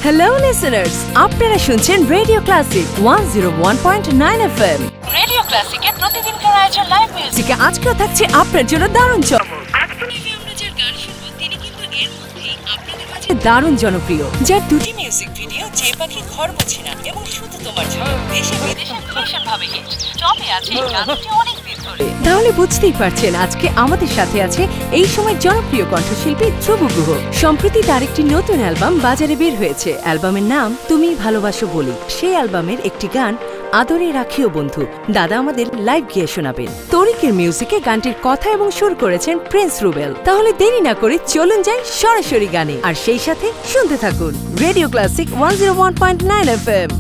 Hello listeners, আপনারা শুনছেন radio classic 101.9 FM। Radio ক্লাসিকের প্রতিদিনকার আয়োজন লাইভ মিউজিকে আজকেও থাকছে আপনার জন্য দারুণ চমক। আমরা যে গান শুনবো তিনি কিন্তু এর মধ্যেই আপনাদের মাঝে দারুণ জনপ্রিয়, যার দুটি মিউজিক ভিডিও যে পাখি ঘর বোঝে না এবং শুধু তোমার জন্য দেশে বিদেশে ভীষণ ভাবে হিট টপে আছে এই গানটি অনেক দিন ধরে। তাহলে বুঝতেই পারছেন আজকে আমাদের সাথে আছে এই সময় জনপ্রিয় কণ্ঠশিল্পী ধ্রুব গুহ। সম্প্রতি তার একটি নতুন অ্যালবাম বাজারে বের হয়েছে। অ্যালবামের নাম তুমি ভালোবাসো বলি। সেই অ্যালবামের একটি গান আদরে রাখিও বন্ধু দাদা আমাদের লাইভ গিয়ে শোনাবেন। তরিকের মিউজিকে গানটির কথা এবং সুর করেছেন প্রিন্স রুবেল। তাহলে দেরি না করে চলুন যাই সরাসরি গানে, আর সেই সাথে শুনতে থাকুন রেডিও ক্লাসিক 101.9 FM।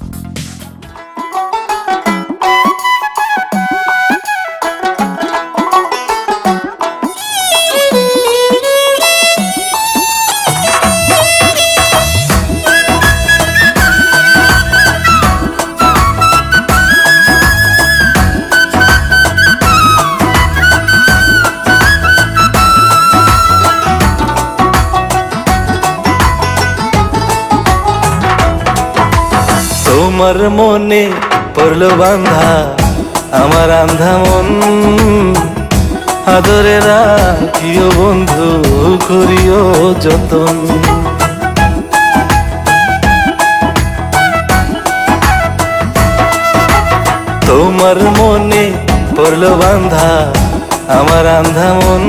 তোমার মনে পড়লো বান্ধা আমার আন্ধা মন, আদরে রাখিও বন্ধু করিও যতন। তোমার মনে পড়লো বান্ধা আমার আন্ধা মন,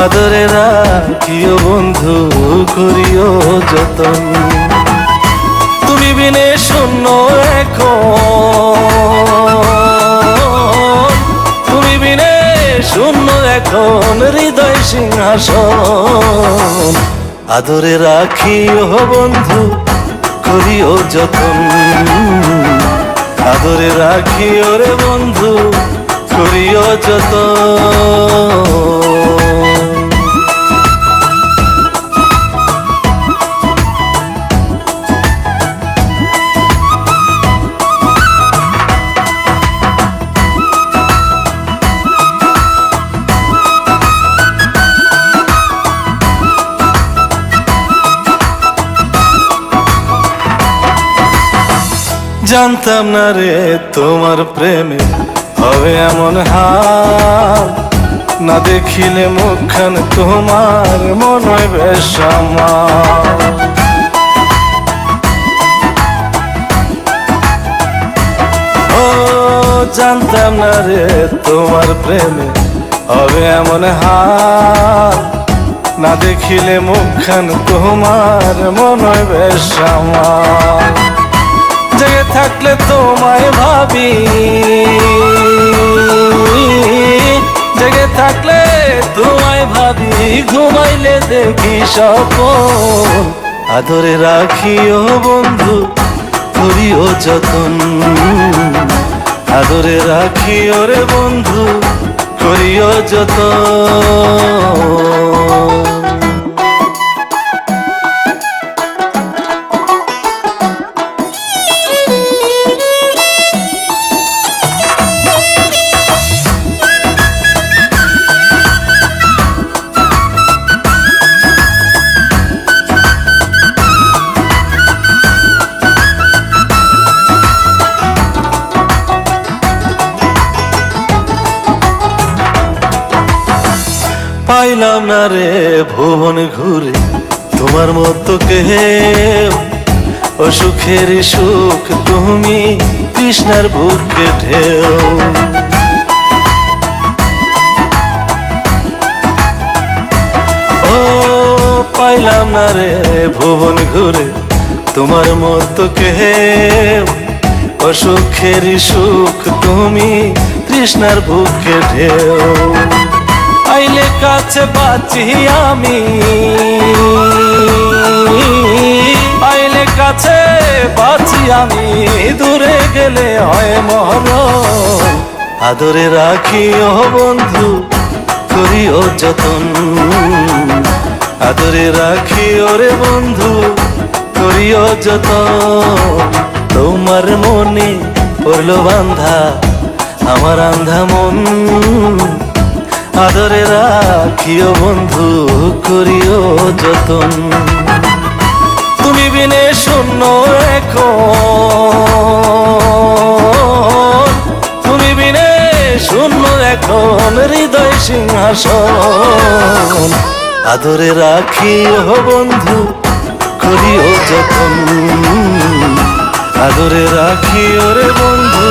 আদরে রাখিও বন্ধু করিও যতন। তুমি বিনে শূন্য এখন, তুমি বিনে শূন্য এখন হৃদয় সিংহাসন, আদরে রাখিও বন্ধু করিও যতন, আদরে রাখিও রে বন্ধু করিও যতন। জানতাম না রে তোমার প্রেমে হবে এমন হাল, না দেখিলে মুখখান তোমার মন হয় বেশ আমার। ও জানতাম না রে তোমার প্রেমে হবে এমন হাল, না দেখিলে মুখখান তোমার মন হয় বেশ আমার। জেগে থাকলে তোমায় ভাবি, জেগে থাকলে তোমায় ভাবি, ঘুমাইলে দেখি স্বপ্ন, আদরে রাখিও বন্ধু করিও যতন, আদরে রাখিও রে বন্ধু করিও যতন। পাইলাম না রে ভুবন ঘুরে তোমার মতো কেউ, ও সুখের সুখ তুমি কৃষ্ণার বুকে ঢেউ। ও পাইলাম না রে ভুবন ঘুরে তোমার মতো কেউ, ও সুখের সুখ তুমি কৃষ্ণার বুকে ঢেউ। আইলে কাছে বাঁচি আমি, আইলে কাছে বাঁচি আমি, দূরে গেলে হয় মরণ, আদরে রাখিও বন্ধু করিও যতন, আদরে রাখিও রে বন্ধু করিও যতন। তোমার মনে পড়লো বান্ধা আমার আন্ধা মন, আদরে রাখিও বন্ধু করিও যতন। তুমি বিনে শূন্য এখন, তুমি বিনে শূন্য এখন হৃদয় সিংহাসন। আদরে রাখি ও বন্ধু করিও যতন, আদরে রাখি ওরে বন্ধু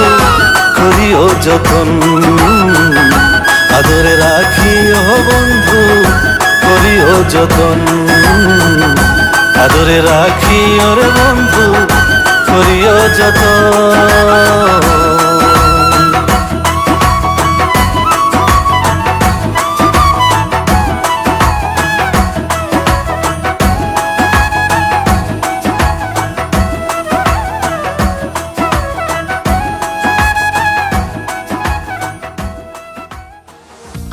করিও যতন, আদরে রাখি ও বন্ধু করিও যতন, আদরে রাখি ওরে বন্ধু করিও যতন।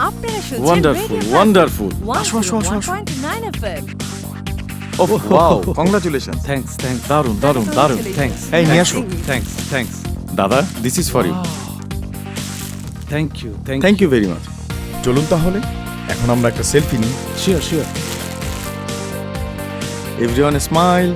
আপনারা শুনছেন Wonderful, Radio wonderful. Classic আসো, আসো, আসো, আসো। 101.9 FM Oh, wow, congratulations. Thanks দারুন দারুন দারুন থ্যাঙ্কস এই নিয়ে আসো। থ্যাঙ্কস দাদা, this is for you. Thank you thank you very much. চলুন তাহলে এখন আমরা একটা সেলফি নিই। Sure everyone smile.